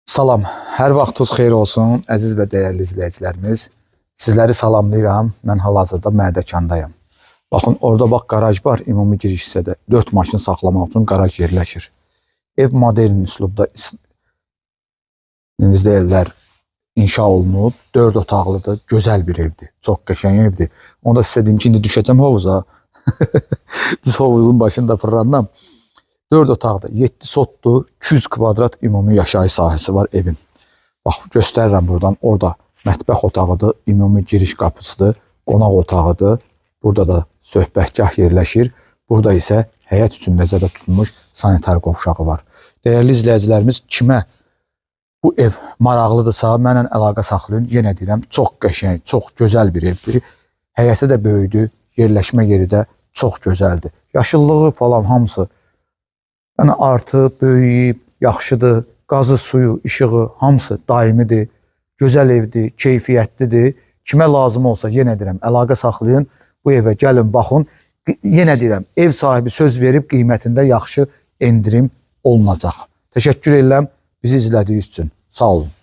Salam, hər vaxtınız xeyir olsun, əziz və dəyərli izləyicilərimiz. Sizləri salamlayıram, mən hal-hazırda Mərdəkandayım. Baxın, orada bax, qaraj var, ümumi giriş hissədə. 4 maşın saxlamaq üçün qaraj yerləşir. Ev modern üslubda evlər inşa olunub, 4 otaqlıdır, gözəl bir evdir, çox qəşəng evdir. Onda sizə deyim ki, indi düşəcəm hovuza. Düz hovuzun başında fırlandım. 4 otaqda, 7 sotdur, 200 kvadrat ümumi yaşayış sahəsi var evin. Bax, göstərirəm buradan, orada mətbəx otağıdır, ümumi giriş qapısıdır, qonaq otağıdır. Burada da söhbətgah yerləşir. Burada isə həyət üçün nəzərdə tutulmuş sanitar qovşağı var. Dəyərli izləyicilərimiz, kimə bu ev maraqlıdırsa, mənlə əlaqə saxlayın. Yenə deyirəm, çox qəşəng, çox gözəl bir evdir. Həyəti də böyüdür, yerləşmə yeri də çox gözəldir. Yaşıllığı falan hamısı yəni artıb, böyüyüb, yaxşıdır, qazı, suyu, işığı, hamısı daimidir, gözəl evdir, keyfiyyətlidir. Kimə lazım olsa, yenə deyirəm, əlaqə saxlayın, bu evə gəlin, baxın. Yenə deyirəm, ev sahibi söz verib qiymətində yaxşı endirim olunacaq. Təşəkkür edirəm bizi izlədiyiniz üçün. Sağ olun.